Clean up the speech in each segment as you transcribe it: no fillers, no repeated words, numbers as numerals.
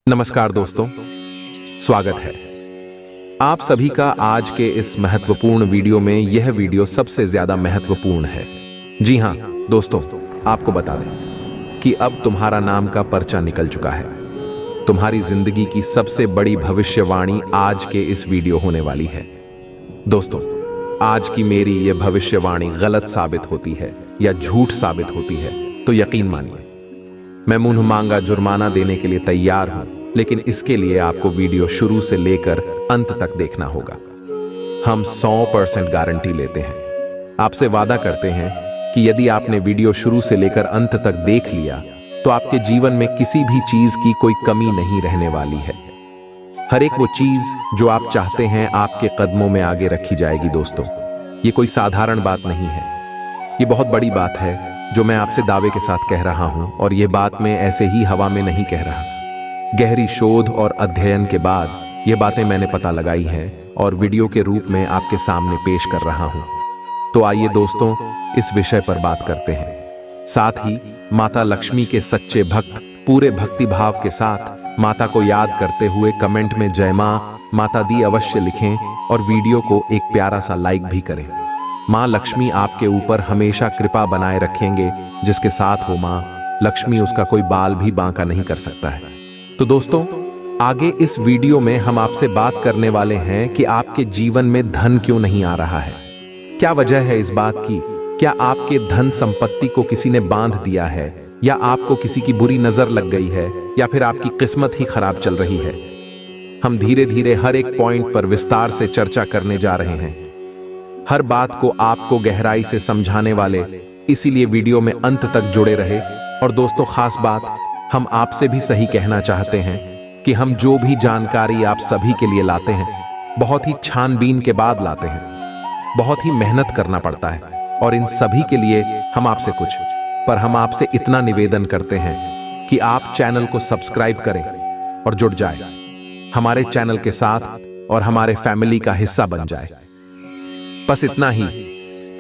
नमस्कार दोस्तों, स्वागत है आप सभी का आज के इस महत्वपूर्ण वीडियो में। यह वीडियो सबसे ज्यादा महत्वपूर्ण है। जी हां दोस्तों, आपको बता दें कि अब तुम्हारा नाम का पर्चा निकल चुका है। तुम्हारी जिंदगी की सबसे बड़ी भविष्यवाणी आज के इस वीडियो होने वाली है। दोस्तों, आज की मेरी यह भविष्यवाणी गलत साबित होती है या झूठ साबित होती है तो यकीन मानिए मैं मुंह मांगा जुर्माना देने के लिए तैयार हूं, लेकिन इसके लिए आपको वीडियो शुरू से लेकर अंत तक देखना होगा। हम 100% गारंटी लेते हैं, आपसे वादा करते हैं कि यदि आपने वीडियो शुरू से लेकर अंत तक देख लिया तो आपके जीवन में किसी भी चीज की कोई कमी नहीं रहने वाली है। हर एक वो चीज जो आप चाहते हैं आपके कदमों में आगे रखी जाएगी। दोस्तों, ये कोई साधारण बात नहीं है, ये बहुत बड़ी बात है जो मैं आपसे दावे के साथ कह रहा हूं। और ये बात मैं ऐसे ही हवा में नहीं कह रहा। गहरी शोध और अध्ययन के बाद ये बातें मैंने पता लगाई हैं और वीडियो के रूप में आपके सामने पेश कर रहा हूं। तो आइए दोस्तों, इस विषय पर बात करते हैं। साथ ही माता लक्ष्मी के सच्चे भक्त पूरे भक्ति भाव के साथ माता को याद करते हुए कमेंट में जय मां माता दी अवश्य लिखें और वीडियो को एक प्यारा सा लाइक भी करें। मां लक्ष्मी आपके ऊपर हमेशा कृपा बनाए रखेंगे। जिसके साथ हो मां लक्ष्मी, उसका कोई बाल भी बांका नहीं कर सकता है। तो दोस्तों, आगे इस वीडियो में हम आपसे बात करने वाले हैं कि आपके जीवन में धन क्यों नहीं आ रहा है। क्या वजह है इस बात की? क्या आपके धन संपत्ति को किसी ने बांध दिया है, या आपको किसी की बुरी नजर लग गई है, या फिर आपकी किस्मत ही खराब चल रही है? हम धीरे धीरे हर एक पॉइंट पर विस्तार से चर्चा करने जा रहे हैं। हर बात को आपको गहराई से समझाने वाले, इसीलिए वीडियो में अंत तक जुड़े रहे। और दोस्तों, खास बात, हम आपसे भी सही कहना चाहते हैं कि हम जो भी जानकारी आप सभी के लिए लाते हैं बहुत ही छानबीन के बाद लाते हैं। बहुत ही मेहनत करना पड़ता है और इन सभी के लिए हम आपसे इतना निवेदन करते हैं कि आप चैनल को सब्सक्राइब करें और जुड़ जाए हमारे चैनल के साथ और हमारे फैमिली का हिस्सा बन जाए। बस इतना ही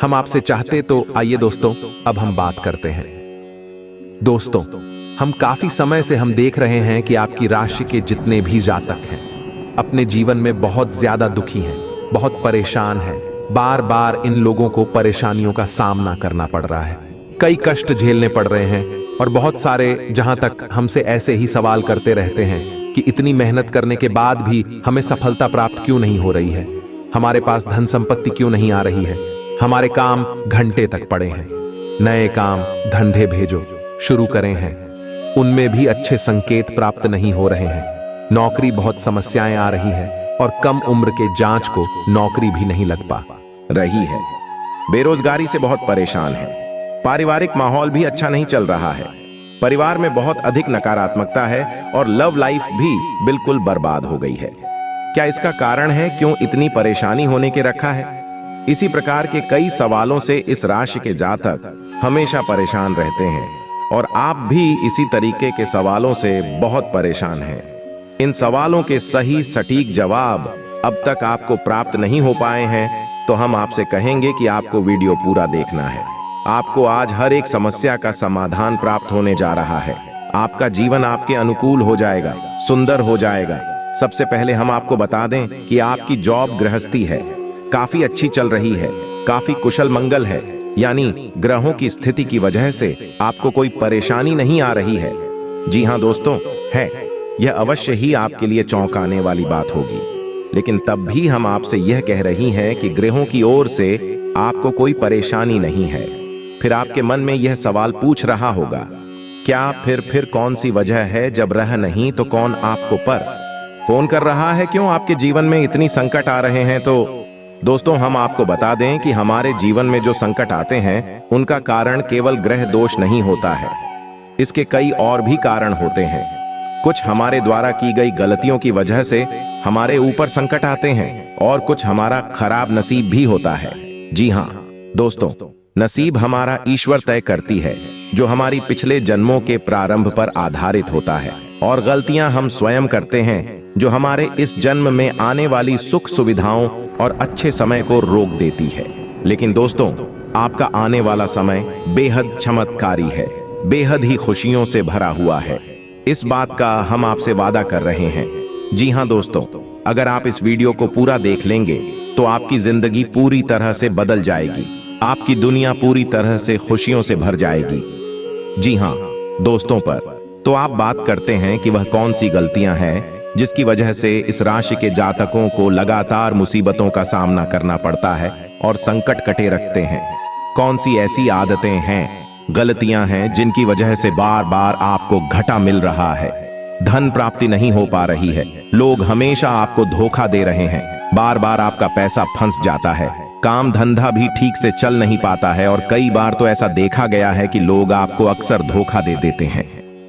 हम आपसे चाहते। तो आइए दोस्तों, अब हम बात करते हैं। दोस्तों, हम काफी समय से हम देख रहे हैं कि आपकी राशि के जितने भी जातक हैं अपने जीवन में बहुत ज्यादा दुखी हैं, बहुत परेशान हैं। बार बार इन लोगों को परेशानियों का सामना करना पड़ रहा है, कई कष्ट झेलने पड़ रहे हैं। और बहुत सारे जहां तक हमसे ऐसे ही सवाल करते रहते हैं कि इतनी मेहनत करने के बाद भी हमें सफलता प्राप्त क्यों नहीं हो रही है, हमारे पास धन संपत्ति क्यों नहीं आ रही है, हमारे काम घंटे तक पड़े हैं, नए काम धंधे भेजो शुरू करें हैं, उनमें भी अच्छे संकेत प्राप्त नहीं हो रहे हैं, नौकरी बहुत समस्याएं आ रही है और कम उम्र के जांच को नौकरी भी नहीं लग पा रही है, बेरोजगारी से बहुत परेशान है, पारिवारिक माहौल भी अच्छा नहीं चल रहा है, परिवार में बहुत अधिक नकारात्मकता है और लव लाइफ भी बिल्कुल बर्बाद हो गई है। क्या इसका कारण है क्यों इतनी परेशानी होने के रखा है? इसी प्रकार के कई सवालों से इस राशि के जातक हमेशा परेशान रहते हैं और आप भी इसी तरीके के सवालों से बहुत परेशान हैं। इन सवालों के सही सटीक जवाब अब तक आपको प्राप्त नहीं हो पाए हैं तो हम आपसे कहेंगे कि आपको वीडियो पूरा देखना है। आपको आज हर एक समस्या का समाधान प्राप्त होने जा रहा है। आपका जीवन आपके अनुकूल हो जाएगा, सुंदर हो जाएगा। सबसे पहले हम आपको बता दें कि आपकी जॉब गृहस्थी है, काफी अच्छी चल रही है, काफी कुशल मंगल है, यानी ग्रहों की स्थिति की वजह से आपको कोई परेशानी नहीं आ रही है। जी हां दोस्तों, है, यह अवश्य ही आपके लिए चौंकाने वाली बात होगी, लेकिन तब भी हम आपसे यह कह रही हैं कि ग्रहों की ओर से आपको कोई परेशानी नहीं है। फिर आपके मन में यह सवाल पूछ रहा होगा, क्या फिर कौन सी वजह है? जब रह नहीं तो कौन आपको पर फोन कर रहा है? क्यों आपके जीवन में इतनी संकट आ रहे हैं? तो दोस्तों, हम आपको बता दें कि हमारे जीवन में जो संकट आते हैं उनका कारण केवल ग्रह दोष नहीं होता है, इसके कई और भी कारण होते हैं। कुछ हमारे द्वारा की गई गलतियों की वजह से हमारे ऊपर संकट आते हैं और कुछ हमारा खराब नसीब भी होता है। जी हाँ दोस्तों, नसीब हमारा ईश्वर तय करती है, जो हमारी पिछले जन्मों के प्रारंभ पर आधारित होता है, और गलतियां हम स्वयं करते हैं जो हमारे इस जन्म में आने वाली सुख सुविधाओं और अच्छे समय को रोक देती है। लेकिन दोस्तों, आपका आने वाला समय बेहद चमत्कारी है, बेहद ही खुशियों से भरा हुआ है। इस बात का हम आपसे वादा कर रहे हैं। जी हाँ दोस्तों, अगर आप इस वीडियो को पूरा देख लेंगे तो आपकी जिंदगी पूरी तरह से बदल जाएगी, आपकी दुनिया पूरी तरह से खुशियों से भर जाएगी। जी हाँ दोस्तों, पर तो आप बात करते हैं कि वह कौन सी गलतियां हैं जिसकी वजह से इस राशि के जातकों को लगातार मुसीबतों का सामना करना पड़ता है और संकट कटे रखते हैं। कौन सी ऐसी आदतें हैं, गलतियां हैं जिनकी वजह से बार बार आपको घाटा मिल रहा है, धन प्राप्ति नहीं हो पा रही है, लोग हमेशा आपको धोखा दे रहे हैं, बार बार आपका पैसा फंस जाता है, काम धंधा भी ठीक से चल नहीं पाता है और कई बार तो ऐसा देखा गया है कि लोग आपको अक्सर धोखा दे देते हैं।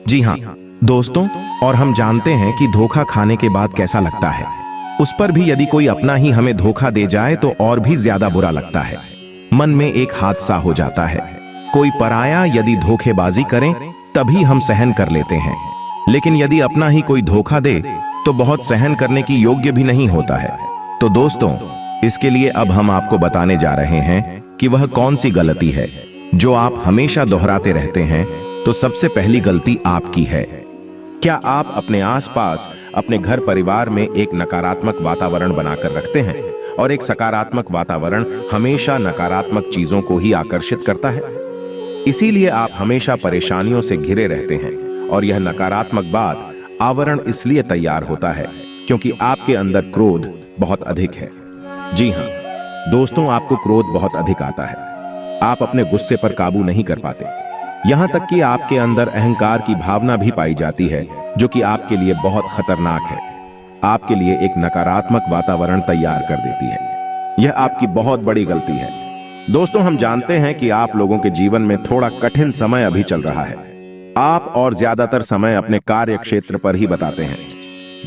जी हाँ दोस्तों, और हम जानते हैं कि धोखा खाने के बाद कैसा लगता है। उस पर भी यदि कोई अपना ही हमें धोखा दे जाए तो और भी ज्यादा बुरा लगता है। मन में एक हादसा हो जाता है। कोई पराया यदि धोखेबाजी करे तभी हम सहन कर लेते हैं, लेकिन यदि अपना ही कोई धोखा दे तो बहुत सहन करने की योग्य भी नहीं होता है। तो दोस्तों, इसके लिए अब हम आपको बताने जा रहे हैं कि वह कौन सी गलती है जो आप हमेशा दोहराते रहते हैं। तो सबसे पहली गलती आपकी है। क्या आप अपने आसपास, अपने घर परिवार में एक नकारात्मक वातावरण बनाकर रखते हैं? और एक सकारात्मक वातावरण हमेशा नकारात्मक चीजों को ही आकर्षित करता है। इसीलिए आप हमेशा परेशानियों से घिरे रहते हैं और यह नकारात्मक बात आवरण इसलिए तैयार होता है क्योंकि आपके अंदर क्रोध बहुत अधिक है। जी हाँ दोस्तों, आपको क्रोध बहुत अधिक आता है। आप अपने गुस्से पर काबू नहीं कर पाते। यहां तक कि आपके अंदर अहंकार की भावना भी पाई जाती है, जो कि आपके लिए बहुत खतरनाक है। आपके लिए एक नकारात्मक वातावरण तैयार कर देती है। यह आपकी बहुत बड़ी गलती है। दोस्तों, हम जानते हैं कि आप लोगों के जीवन में थोड़ा कठिन समय अभी चल रहा है। आप और ज्यादातर समय अपने कार्य क्षेत्र पर ही बताते हैं,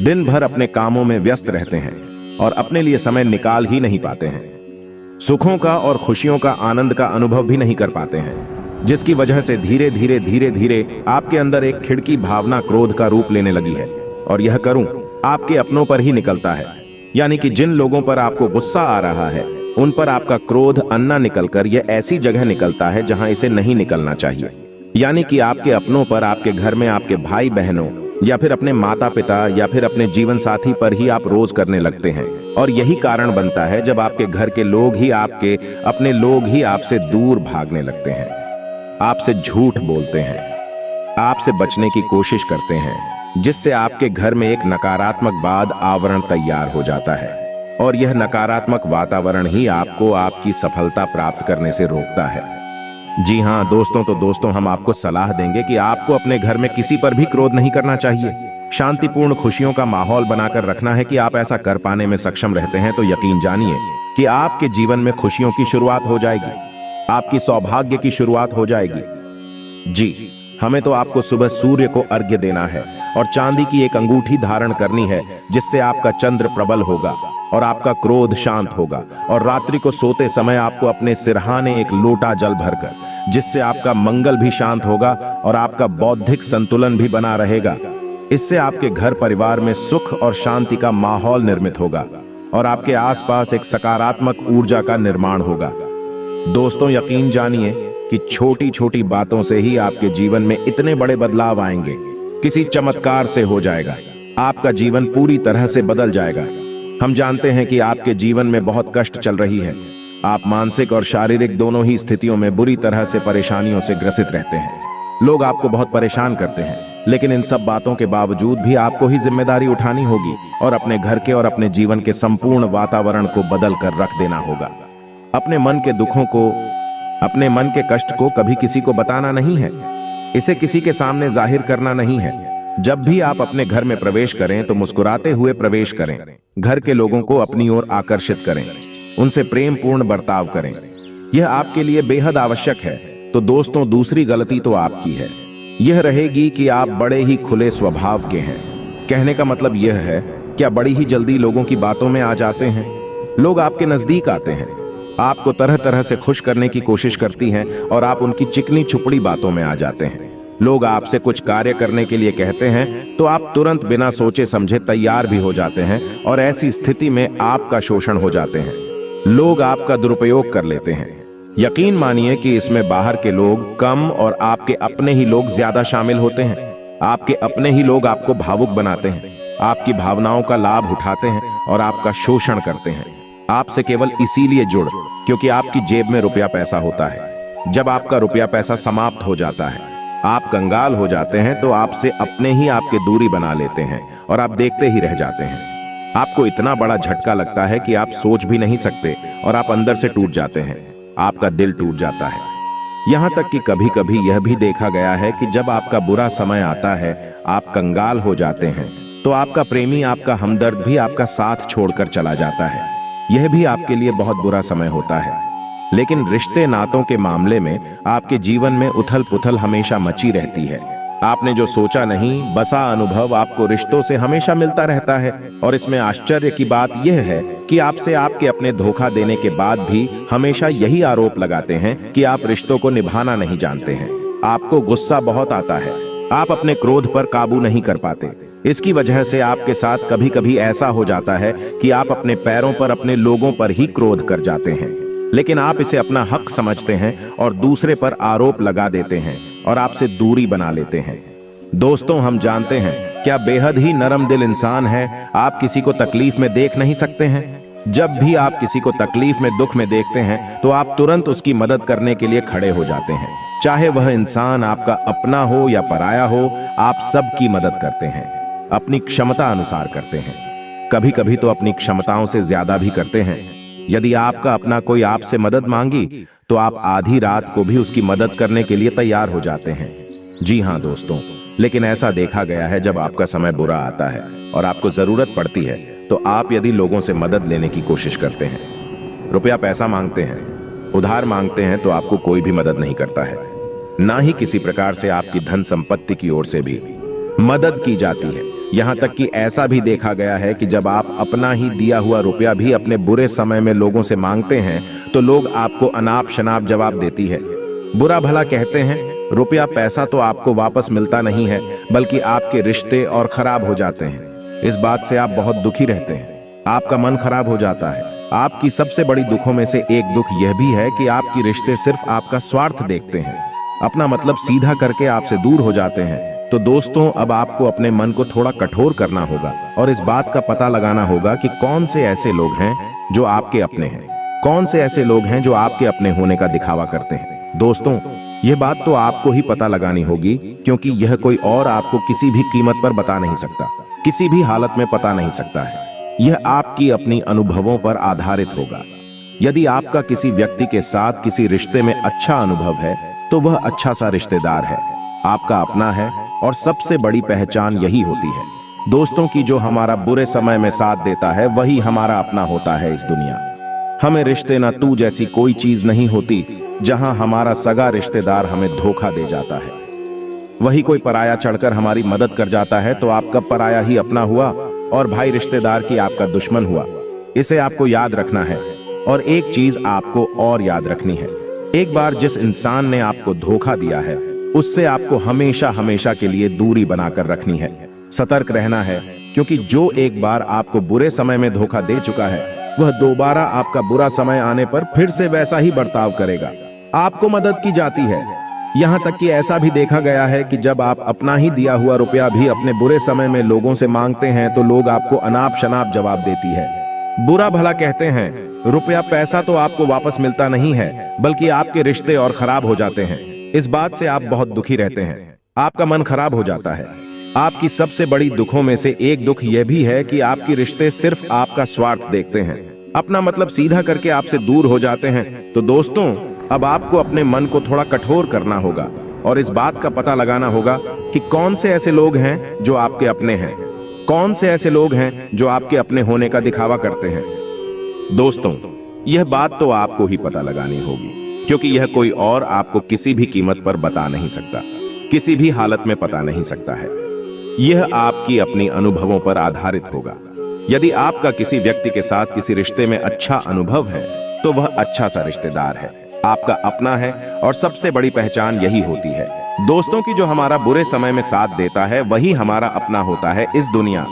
दिन भर अपने कामों में व्यस्त रहते हैं और अपने लिए समय निकाल ही नहीं पाते हैं। सुखों का और खुशियों का आनंद का अनुभव भी नहीं कर पाते हैं, जिसकी वजह से धीरे धीरे आपके अंदर एक खिड़की भावना क्रोध का रूप लेने लगी है। और यह करूं आपके अपनों पर ही निकलता है, यानी कि जिन लोगों पर आपको गुस्सा आ रहा है उन पर आपका क्रोध अन्ना निकलकर यह ऐसी जगह निकलता है जहां इसे नहीं निकलना चाहिए। यानी कि आपके अपनों पर, आपके घर में आपके भाई बहनों या फिर अपने माता पिता या फिर अपने जीवन साथी पर ही आप रोज करने लगते हैं। और यही कारण बनता है जब आपके घर के लोग ही, आपके अपने लोग ही आपसे दूर भागने लगते हैं, आपसे झूठ बोलते हैं, आपसे बचने की कोशिश करते हैं, जिससे आपके घर में एक नकारात्मक बाद आवरण तैयार हो जाता है। और यह नकारात्मक वातावरण ही आपको आपकी सफलता प्राप्त करने से रोकता है। जी हाँ दोस्तों, तो दोस्तों हम आपको सलाह देंगे कि आपको अपने घर में किसी पर भी क्रोध नहीं करना चाहिए। शांतिपूर्ण खुशियों का माहौल बनाकर रखना है। कि आप ऐसा कर पाने में सक्षम रहते हैं तो यकीन जानिए कि आपके जीवन में खुशियों की शुरुआत हो जाएगी, आपकी सौभाग्य की शुरुआत हो जाएगी। जी, हमें तो आपको सुबह सूर्य को अर्घ्य देना है और चांदी की एक अंगूठी धारण करनी है, जिससे आपका चंद्र प्रबल होगा और आपका क्रोध शांत होगा। और रात्रि को सोते समय आपको अपने सिरहाने एक लोटा जल भरकर, जिससे आपका मंगल भी शांत होगा और आपका बौद्धिक संतुलन भी बना रहेगा। इससे आपके घर परिवार में सुख और शांति का माहौल निर्मित होगा और आपके आसपास एक सकारात्मक ऊर्जा का निर्माण होगा। दोस्तों, यकीन जानिए कि छोटी छोटी बातों से ही आपके जीवन में इतने बड़े बदलाव आएंगे। किसी चमत्कार से हो जाएगा, आपका जीवन पूरी तरह से बदल जाएगा। हम जानते हैं कि आपके जीवन में बहुत कष्ट चल रही है। आप मानसिक और शारीरिक दोनों ही स्थितियों में बुरी तरह से परेशानियों से ग्रसित रहते हैं। लोग आपको बहुत परेशान करते हैं, लेकिन इन सब बातों के बावजूद भी आपको ही जिम्मेदारी उठानी होगी और अपने घर के और अपने जीवन के संपूर्ण वातावरण को बदल कर रख देना होगा। अपने मन के दुखों को, अपने मन के कष्ट को कभी किसी को बताना नहीं है, इसे किसी के सामने जाहिर करना नहीं है। जब भी आप अपने घर में प्रवेश करें तो मुस्कुराते हुए प्रवेश करें। घर के लोगों को अपनी ओर आकर्षित करें, उनसे प्रेम पूर्ण बर्ताव करें। यह आपके लिए बेहद आवश्यक है। तो दोस्तों, दूसरी गलती तो आपकी है, यह रहेगी कि आप बड़े ही खुले स्वभाव के हैं। कहने का मतलब यह है, क्या बड़ी ही जल्दी लोगों की बातों में आ जाते हैं। लोग आपके नजदीक आते हैं, आपको तरह तरह से खुश करने की कोशिश करती हैं और आप उनकी चिकनी छुपड़ी बातों में आ जाते हैं। लोग आपसे कुछ कार्य करने के लिए कहते हैं तो आप तुरंत बिना सोचे समझे तैयार भी हो जाते हैं और ऐसी स्थिति में आपका शोषण हो जाते हैं। लोग आपका दुरुपयोग कर लेते हैं। यकीन मानिए कि इसमें बाहर के लोग कम और आपके अपने ही लोग ज्यादा शामिल होते हैं। आपके अपने ही लोग आपको भावुक बनाते हैं, आपकी भावनाओं का लाभ उठाते हैं और आपका शोषण करते हैं। आपसे केवल इसीलिए जुड़ क्योंकि आपकी जेब में रुपया पैसा होता है। जब आपका रुपया पैसा समाप्त हो जाता है, आप कंगाल हो जाते हैं, तो आपसे अपने ही आपके दूरी बना लेते हैं और आप देखते ही रह जाते हैं। आपको इतना बड़ा झटका लगता है कि आप सोच भी नहीं सकते और आप अंदर से टूट जाते हैं। आपका दिल टूट जाता है। यहां तक कि कभी कभी यह भी देखा गया है कि जब आपका बुरा समय आता है, आप कंगाल हो जाते हैं, तो आपका प्रेमी, आपका हमदर्द भी आपका साथ छोड़कर चला जाता है। यह भी आपके लिए बहुत बुरा समय होता है। लेकिन रिश्ते नातों के मामले में आपके जीवन में उथल पुथल हमेशा मची रहती है। आपने जो सोचा नहीं, बसा अनुभव आपको रिश्तों से हमेशा मिलता रहता है। और इसमें आश्चर्य की बात यह है कि आपसे आपके अपने धोखा देने के बाद भी हमेशा यही आरोप लगाते हैं कि आप रिश्तों को निभाना नहीं जानते हैं। आपको गुस्सा बहुत आता है, आप अपने क्रोध पर काबू नहीं कर पाते। इसकी वजह से आपके साथ कभी कभी ऐसा हो जाता है कि आप अपने पैरों पर, अपने लोगों पर ही क्रोध कर जाते हैं। लेकिन आप इसे अपना हक समझते हैं और दूसरे पर आरोप लगा देते हैं और आपसे दूरी बना लेते हैं। दोस्तों, हम जानते हैं क्या बेहद ही नरम दिल इंसान है। आप किसी को तकलीफ में देख नहीं सकते हैं। जब भी आप किसी को तकलीफ में, दुख में देखते हैं, तो आप तुरंत उसकी मदद करने के लिए खड़े हो जाते हैं। चाहे वह इंसान आपका अपना हो या पराया हो, आप सबकी मदद करते हैं, अपनी क्षमता अनुसार करते हैं। कभी कभी तो अपनी क्षमताओं से ज्यादा भी करते हैं। यदि आपका अपना कोई आपसे मदद मांगी, तो आप आधी रात को भी उसकी मदद करने के लिए तैयार हो जाते हैं। जी हाँ दोस्तों, लेकिन ऐसा देखा गया है जब आपका समय बुरा आता है और आपको जरूरत पड़ती है, तो आप यदि लोगों से मदद लेने की कोशिश करते हैं, रुपया पैसा मांगते हैं, उधार मांगते हैं, तो आपको कोई भी मदद नहीं करता है। ना ही किसी प्रकार से आपकी धन संपत्ति की ओर से भी मदद की जाती है। यहां तक कि ऐसा भी देखा गया है कि जब आप अपना ही दिया हुआ रुपया भी अपने बुरे समय में लोगों से मांगते हैं, तो लोग आपको अनाप शनाप जवाब देती है, बुरा भला कहते हैं। रुपया पैसा तो आपको वापस मिलता नहीं है, बल्कि आपके रिश्ते और खराब हो जाते हैं। इस बात से आप बहुत दुखी रहते हैं, आपका मन खराब हो जाता है। आपकी सबसे बड़ी दुखों में से एक दुख यह भी है कि आपके रिश्ते सिर्फ आपका स्वार्थ देखते हैं, अपना मतलब सीधा करके आपसे दूर हो जाते हैं। तो दोस्तों, अब आपको अपने मन को थोड़ा कठोर करना होगा और इस बात का पता लगाना होगा कि कौन से ऐसे लोग हैं जो आपके अपने हैं, कौन से ऐसे लोग हैं जो आपके अपने होने का दिखावा करते हैं। दोस्तों, यह बात तो आपको ही पता लगानी होगी, क्योंकि यह कोई और आपको किसी भी कीमत पर बता नहीं सकता, किसी भी हालत में पता नहीं सकता है। यह आपकी अपनी अनुभवों पर आधारित होगा। यदि आपका किसी व्यक्ति के साथ किसी रिश्ते में अच्छा अनुभव है, तो वह अच्छा सा रिश्तेदार है, आपका अपना है। और सबसे बड़ी पहचान यही होती है दोस्तों की, जो हमारा बुरे समय में साथ देता है, वही हमारा अपना होता है इस दुनिया। हमें रिश्ते ना तू जैसी कोई चीज नहीं होती, जहां हमारा सगा रिश्तेदार हमें धोखा दे जाता है। वही कोई पराया चढ़कर हमारी मदद कर जाता है, तो आपका पराया ही अपना हुआ और भाई रिश्तेदार की आपका दुश्मन हुआ। इसे आपको याद रखना है। और एक चीज आपको और याद रखनी है, एक बार जिस इंसान ने आपको धोखा दिया है, उससे आपको हमेशा हमेशा के लिए दूरी बनाकर रखनी है। सतर्क रहना है, क्योंकि जो एक बार आपको बुरे समय में धोखा दे चुका है, वह दोबारा आपका बुरा समय आने पर फिर से वैसा ही बर्ताव करेगा। आपको मदद की जाती है। यहां तक कि ऐसा भी देखा गया है कि जब आप अपना ही दिया हुआ रुपया भी अपने बुरे समय में लोगों से मांगते हैं, तो लोग आपको अनाप शनाप जवाब देती है, बुरा भला कहते हैं। रुपया पैसा तो आपको वापस मिलता नहीं है, बल्कि आपके रिश्ते और खराब हो जाते हैं। इस बात से आप बहुत दुखी रहते हैं, आपका मन खराब हो जाता है। आपकी सबसे बड़ी दुखों में से एक दुख यह भी है कि आपके रिश्ते सिर्फ आपका स्वार्थ देखते हैं, अपना मतलब सीधा करके आपसे दूर हो जाते हैं। तो दोस्तों, अब आपको अपने मन को थोड़ा कठोर करना होगा और इस बात का पता लगाना होगा कि कौन से ऐसे लोग हैं जो आपके अपने हैं, कौन से ऐसे लोग हैं जो आपके अपने होने का दिखावा करते हैं। दोस्तों, यह बात तो आपको ही पता लगानी होगी, क्योंकि यह कोई और आपको किसी भी कीमत पर बता नहीं सकता, किसी भी हालत में पता नहीं सकता है। यह आपकी अपनी अनुभवों पर आधारित होगा। यदि आपका किसी व्यक्ति के साथ किसी रिश्ते में अच्छा अनुभव है, तो वह अच्छा सा रिश्तेदार है, आपका अपना है। और सबसे बड़ी पहचान यही होती है दोस्तों की, जो हमारा बुरे समय में साथ देता है, वही हमारा अपना होता है इस दुनिया।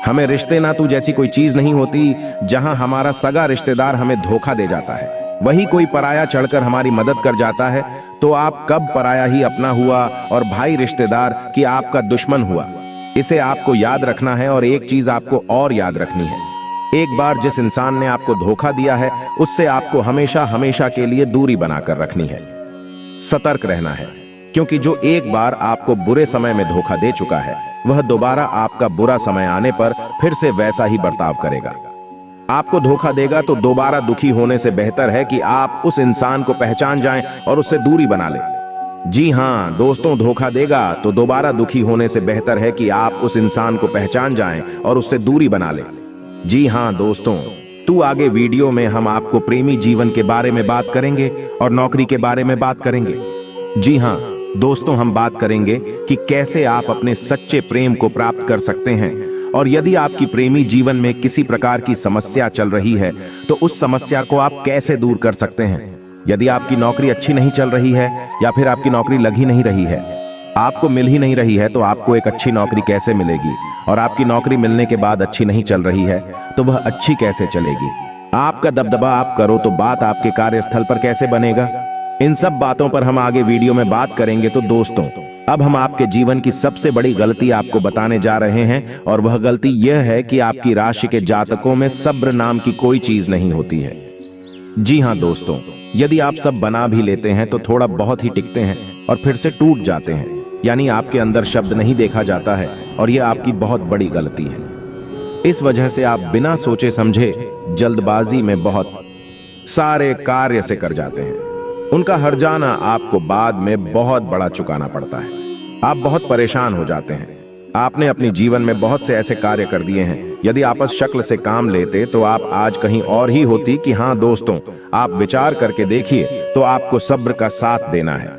हमें रिश्ते ना तू जैसी कोई चीज नहीं होती, जहां हमारा सगा रिश्तेदार हमें धोखा दे जाता है। वही कोई पराया चढ़कर हमारी मदद कर जाता है, तो आप कब पराया ही अपना हुआ और भाई रिश्तेदार कि आपका दुश्मन हुआ। इसे आपको याद रखना है और एक चीज आपको और याद रखनी है, एक बार जिस इंसान ने आपको धोखा दिया है उससे आपको हमेशा हमेशा के लिए दूरी बनाकर रखनी है। सतर्क रहना है, क्योंकि जो एक बार आपको बुरे समय में धोखा दे चुका है वह दोबारा आपका बुरा समय आने पर फिर से वैसा ही बर्ताव करेगा। आपको धोखा देगा तो दोबारा दुखी होने से बेहतर है कि आप उस इंसान को पहचान जाएं और उससे दूरी बना लें। जी हां दोस्तों, धोखा देगा तो दोबारा दुखी होने से बेहतर है कि आप उस इंसान को पहचान जाएं और उससे दूरी बना लें। जी हां दोस्तों, तो आगे वीडियो में हम आपको प्रेमी जीवन के बारे में बात करेंगे और नौकरी के बारे में बात करेंगे। जी हां दोस्तों, हम बात करेंगे कि कैसे आप अपने सच्चे प्रेम को प्राप्त कर सकते हैं, और यदि आपकी प्रेमी जीवन में किसी प्रकार की समस्या चल रही है तो उस समस्या को आप कैसे दूर कर सकते हैं। यदि आपकी नौकरी अच्छी नहीं चल रही है या फिर आपकी नौकरी लग ही नहीं रही है, आपको मिल ही नहीं रही है, तो आपको एक अच्छी नौकरी कैसे मिलेगी, और आपकी नौकरी मिलने के बाद अच्छी नहीं चल रही है तो वह अच्छी कैसे चलेगी। आपका दबदबा आप करो तो बात आपके कार्यस्थल पर कैसे बनेगा। इन सब बातों पर हम आगे वीडियो में बात करेंगे। तो दोस्तों, अब हम आपके जीवन की सबसे बड़ी गलती आपको बताने जा रहे हैं, और वह गलती यह है कि आपकी राशि के जातकों में सब्र नाम की कोई चीज नहीं होती है। जी हां दोस्तों, यदि आप सब बना भी लेते हैं तो थोड़ा बहुत ही टिकते हैं और फिर से टूट जाते हैं, यानी आपके अंदर शब्द नहीं देखा जाता है, और यह आपकी बहुत बड़ी गलती है। इस वजह से आप बिना सोचे समझे जल्दबाजी में बहुत सारे कार्य से कर जाते हैं। उनका हर जाना आपको बाद में बहुत बड़ा चुकाना पड़ता है। आप बहुत परेशान हो जाते हैं। आपने अपने जीवन में बहुत से ऐसे कार्य कर दिए हैं, यदि आप इस शक्ल से काम लेते तो आप आज कहीं और ही होती। कि हाँ दोस्तों, आप विचार करके देखिए तो आपको सब्र का साथ देना है।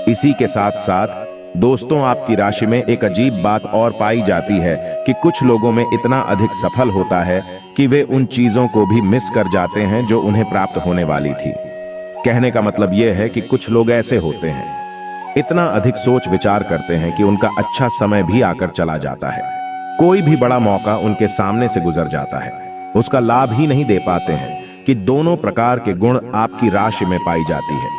इसी के साथ साथ दोस्तों, आपकी राशि में एक अजीब बात और पाई जाती है कि कुछ लोगों में इतना अधिक सफल होता है कि वे उन चीजों को भी मिस कर जाते हैं जो उन्हें प्राप्त होने वाली थी। कहने का मतलब यह है कि कुछ लोग ऐसे होते हैं, इतना अधिक सोच विचार करते हैं कि उनका अच्छा समय भी आकर चला जाता है। कोई भी बड़ा मौका उनके सामने से गुजर जाता है, उसका लाभ ही नहीं दे पाते हैं। कि दोनों प्रकार के गुण आपकी राशि में पाई जाती है,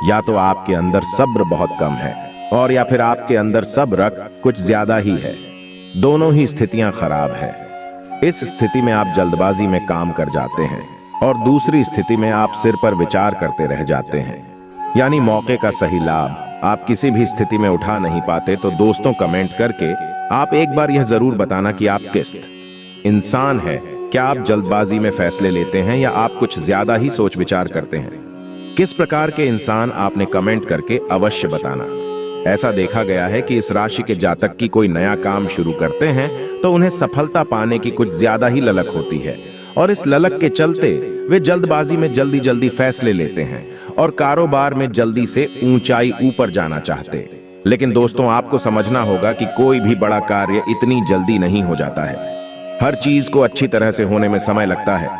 या तो आपके अंदर सब्र बहुत कम है, और या फिर आपके अंदर सब्र कुछ ज्यादा ही है। दोनों ही स्थितियां खराब है। इस स्थिति में आप जल्दबाजी में काम कर जाते हैं, और दूसरी स्थिति में आप सिर पर विचार करते रह जाते हैं, यानी मौके का सही लाभ आप किसी भी स्थिति में उठा नहीं पाते। तो दोस्तों, कमेंट करके आप एक बार यह जरूर बताना कि आप किस इंसान हैं। क्या आप जल्दबाजी में फैसले लेते हैं या आप कुछ ज्यादा ही सोच विचार करते हैं? किस प्रकार के इंसान आपने कमेंट करके अवश्य बताना। ऐसा देखा गया है कि इस राशि के जातक की कोई नया काम शुरू करते हैं तो उन्हें सफलता पाने की कुछ ज्यादा ही ललक होती है, और इस ललक के चलते वे जल्दबाजी में जल्दी जल्दी फैसले लेते हैं और कारोबार में जल्दी से ऊंचाई ऊपर जाना चाहते। लेकिन दोस्तों, आपको समझना होगा कि कोई भी बड़ा कार्य इतनी जल्दी नहीं हो जाता है। हर चीज को अच्छी तरह से होने में समय लगता है।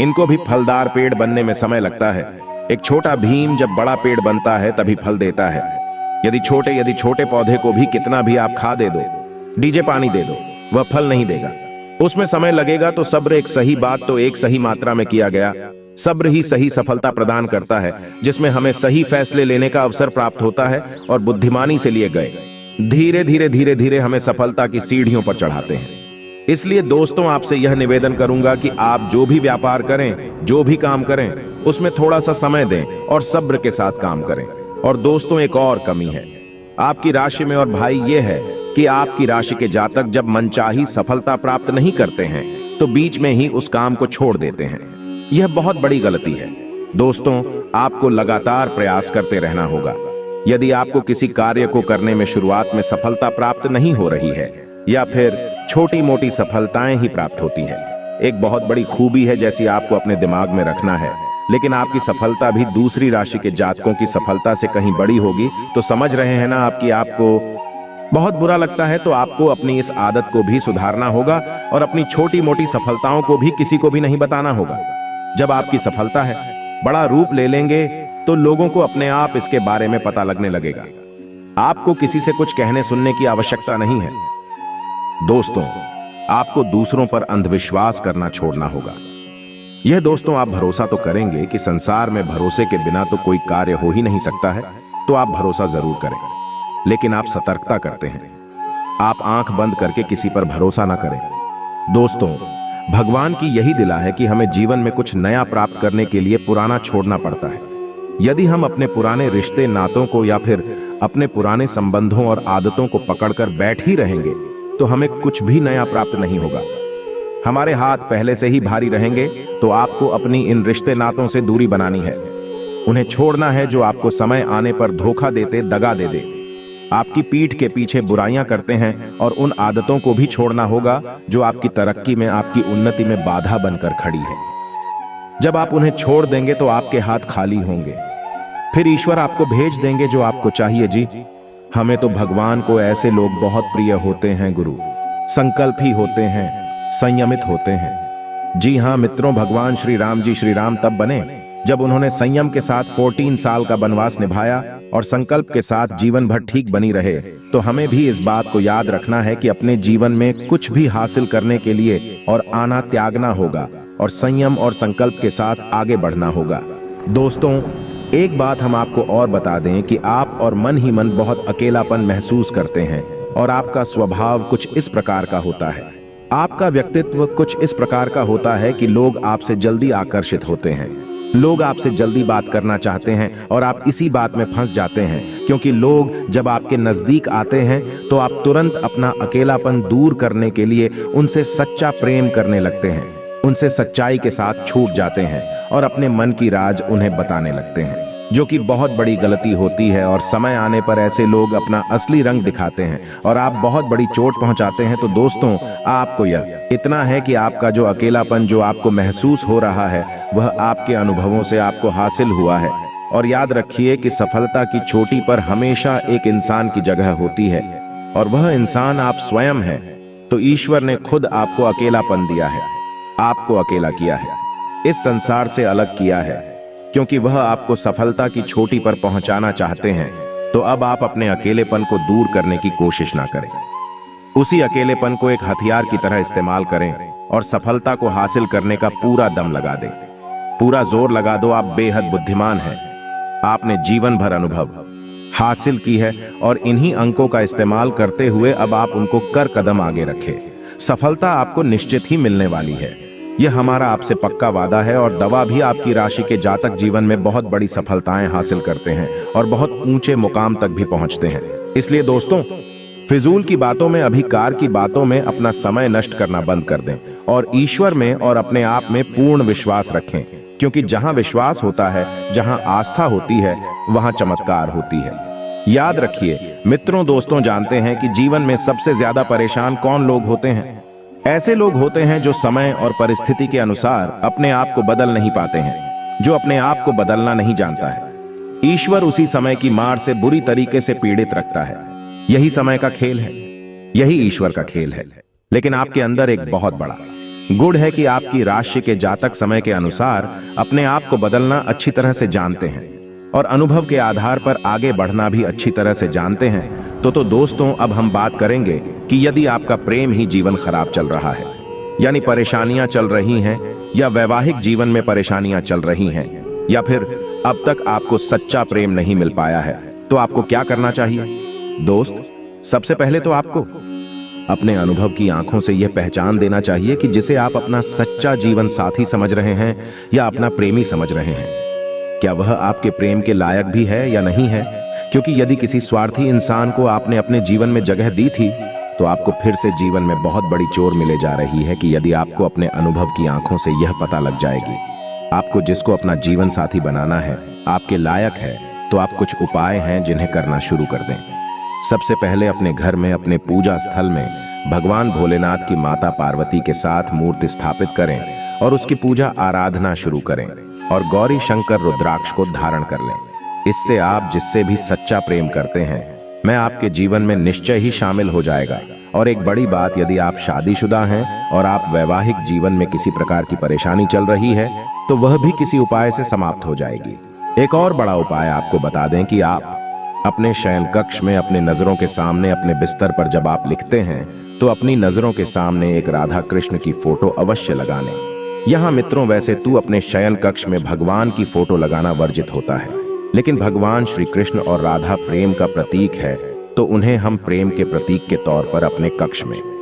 इनको भी फलदार पेड़ बनने में समय लगता है। एक छोटा भीम जब बड़ा पेड़ बनता है तभी फल देता है। यदि छोटे पौधे को भी कितना भी आप खाद दे दो, डीजे पानी दे दो, वह फल नहीं देगा, उसमें समय लगेगा। तो सब्र एक सही बात तो एक सही मात्रा में किया गया। सब्र ही सही सफलता प्रदान करता है, जिसमें हमें सही फैसले लेने का अवसर प्राप्त होता है, और बुद्धिमानी से लिए गए धीरे धीरे हमें सफलता की सीढ़ियों पर चढ़ाते हैं। इसलिए दोस्तों, आपसे यह निवेदन करूंगा कि आप जो भी व्यापार करें, जो भी काम करें, उसमें थोड़ा सा समय दें और सब्र के साथ काम करें। और दोस्तों, एक और कमी है आपकी राशि में, और भाई ये है कि आपकी राशि के जातक जब मनचाही सफलता प्राप्त नहीं करते हैं तो बीच में ही उस काम को छोड़ देते हैं। यह बहुत बड़ी गलती है। दोस्तों, आपको लगातार प्रयास करते रहना होगा। यदि आपको किसी कार्य को करने में शुरुआत में सफलता प्राप्त नहीं हो रही है, या फिर छोटी मोटी सफलताएं ही प्राप्त होती है, एक बहुत बड़ी खूबी है जैसी आपको अपने दिमाग में रखना है। लेकिन आपकी सफलता भी दूसरी राशि के जातकों की सफलता से कहीं बड़ी होगी। तो समझ रहे हैं ना आपकी आपको बहुत बुरा लगता है, तो आपको अपनी इस आदत को भी सुधारना होगा और अपनी छोटी मोटी सफलताओं को भी किसी को भी नहीं बताना होगा। जब आपकी सफलता है बड़ा रूप ले लेंगे तो लोगों को अपने आप इसके बारे में पता लगने लगेगा। आपको किसी से कुछ कहने सुनने की आवश्यकता नहीं है। दोस्तों, आपको दूसरों पर अंधविश्वास करना छोड़ना होगा। यह दोस्तों, आप भरोसा तो करेंगे कि संसार में भरोसे के बिना तो कोई कार्य हो ही नहीं सकता है। तो आप भरोसा जरूर करें, लेकिन आप सतर्कता करते हैं। आप आंख बंद करके किसी पर भरोसा ना करें। दोस्तों, भगवान की यही दिला है कि हमें जीवन में कुछ नया प्राप्त करने के लिए पुराना छोड़ना पड़ता है। यदि हम अपने पुराने रिश्ते नातों को या फिर अपने पुराने संबंधों और आदतों को पकड़कर बैठ ही रहेंगे तो हमें कुछ भी नया प्राप्त नहीं होगा। हमारे हाथ पहले से ही भारी रहेंगे, तो आपको अपनी इन रिश्ते नातों से दूरी बनानी है। उन्हें छोड़ना है जो आपको समय आने पर धोखा देते, दगा दे दे, आपकी पीठ के पीछे बुराइयां करते हैं, और उन आदतों को भी छोड़ना होगा जो आपकी तरक्की में, आपकी उन्नति में बाधा बनकर खड़ी है। जब आप उन्हें छोड़ देंगे तो आपके हाथ खाली होंगे। फिर ईश्वर आपको भेज देंगे जो आपको चाहिए। जी, हमें तो भगवान को ऐसे लोग बहुत प्रिय होते हैं गुरु, संकल्प ही होते हैं, संयमित होते हैं। जी हाँ मित्रों, भगवान श्री राम तब बने जब उन्होंने संयम के साथ 14 साल का वनवास निभाया और संकल्प के साथ जीवन भर ठीक बनी रहे। तो हमें भी इस बात को याद रखना है कि अपने जीवन में कुछ भी हासिल करने के लिए और आना त्यागना होगा और संयम और संकल्प के साथ आगे बढ़ना होगा। दोस्तों, एक बात हम आपको और बता दें कि आप और मन ही मन बहुत अकेलापन महसूस करते हैं और आपका स्वभाव कुछ इस प्रकार का होता है। आपका व्यक्तित्व कुछ इस प्रकार का होता है कि लोग आपसे जल्दी आकर्षित होते हैं, लोग आपसे जल्दी बात करना चाहते हैं और आप इसी बात में फंस जाते हैं, क्योंकि लोग जब आपके नजदीक आते हैं तो आप तुरंत अपना अकेलापन दूर करने के लिए उनसे सच्चा प्रेम करने लगते हैं, उनसे सच्चाई के साथ छूट जाते हैं और अपने मन की राज उन्हें बताने लगते हैं, जो कि बहुत बड़ी गलती होती है। और समय आने पर ऐसे लोग अपना असली रंग दिखाते हैं और आप बहुत बड़ी चोट पहुंचाते हैं। तो दोस्तों, आपको यह इतना है कि आपका जो अकेलापन जो आपको महसूस हो रहा है वह आपके अनुभवों से आपको हासिल हुआ है। और याद रखिए कि सफलता की चोटी पर हमेशा एक इंसान की जगह होती है और वह इंसान आप स्वयं हैं। तो ईश्वर ने खुद आपको अकेलापन दिया है, आपको अकेला किया है, इस संसार से अलग किया है, क्योंकि वह आपको सफलता की चोटी पर पहुंचाना चाहते हैं। तो अब आप अपने अकेलेपन को दूर करने की कोशिश ना करें, उसी अकेलेपन को एक हथियार की तरह इस्तेमाल करें और सफलता को हासिल करने का पूरा दम लगा दें, पूरा जोर लगा दो। आप बेहद बुद्धिमान हैं, आपने जीवन भर अनुभव हासिल की है और इन्हीं अंकों का इस्तेमाल करते हुए अब आप उनको कर कदम आगे रखें। सफलता आपको निश्चित ही मिलने वाली है, यह हमारा आपसे पक्का वादा है। और दवा भी आपकी राशि के जातक जीवन में बहुत बड़ी सफलताएं हासिल करते हैं और बहुत ऊंचे मुकाम तक भी पहुंचते हैं। इसलिए दोस्तों, फिजूल की बातों में, अभिकार की बातों में अपना समय नष्ट करना बंद कर दें और ईश्वर में और अपने आप में पूर्ण विश्वास रखें, क्योंकि जहां विश्वास होता है, जहां आस्था होती है, वहां चमत्कार होती है। याद रखिए मित्रों, दोस्तों, जानते हैं कि जीवन में सबसे ज्यादा परेशान कौन लोग होते हैं? ऐसे लोग होते हैं जो समय और परिस्थिति के अनुसार अपने आप को बदल नहीं पाते हैं, जो अपने आप को बदलना नहीं जानता है। ईश्वर उसी समय की मार से बुरी तरीके से पीड़ित रखता है। यही समय का खेल है, यही ईश्वर का खेल है। लेकिन आपके अंदर एक बहुत बड़ा गुण है कि आपकी राशि के जातक समय के अनुसार अपने आप को बदलना अच्छी तरह से जानते हैं और अनुभव के आधार पर आगे बढ़ना भी अच्छी तरह से जानते हैं। तो दोस्तों, अब हम बात करेंगे कि यदि आपका प्रेम ही जीवन खराब चल रहा है, यानी परेशानियां चल रही हैं, या वैवाहिक जीवन में परेशानियां चल रही हैं, या फिर अब तक आपको सच्चा प्रेम नहीं मिल पाया है, तो आपको क्या करना चाहिए? दोस्त, सबसे पहले तो आपको अपने अनुभव की आंखों से यह पहचान देना चाहिए कि जिसे आप अपना सच्चा जीवन साथी समझ रहे हैं या अपना प्रेमी समझ रहे हैं, क्या वह आपके प्रेम के लायक भी है या नहीं है। क्योंकि यदि किसी स्वार्थी इंसान को आपने अपने जीवन में जगह दी थी, तो आपको फिर से जीवन में बहुत बड़ी चोट मिले जा रही है कि यदि आपको अपने अनुभव की आंखों से यह पता लग जाएगी आपको जिसको अपना जीवन साथी बनाना है आपके लायक है, तो आप कुछ उपाय हैं जिन्हें करना शुरू कर दें। सबसे पहले अपने घर में, अपने पूजा स्थल में भगवान भोलेनाथ की माता पार्वती के साथ मूर्ति स्थापित करें और उसकी पूजा आराधना शुरू करें और गौरी शंकर रुद्राक्ष को धारण कर लें। इससे आप जिससे भी सच्चा प्रेम करते हैं, मैं आपके जीवन में निश्चय ही शामिल हो जाएगा। और एक बड़ी बात, यदि आप शादीशुदा हैं और आप वैवाहिक जीवन में किसी प्रकार की परेशानी चल रही है, तो वह भी किसी उपाय से समाप्त हो जाएगी। एक और बड़ा उपाय आपको बता दें कि आप अपने शयन कक्ष में अपने नजरों के सामने, अपने बिस्तर पर जब आप लिखते हैं, तो अपनी नजरों के सामने एक राधा कृष्ण की फोटो अवश्य लगाने। यहाँ मित्रों, वैसे तू अपने शयन कक्ष में भगवान की फोटो लगाना वर्जित होता है, लेकिन भगवान श्री कृष्ण और राधा प्रेम का प्रतीक है, तो उन्हें हम प्रेम के प्रतीक के तौर पर अपने कक्ष में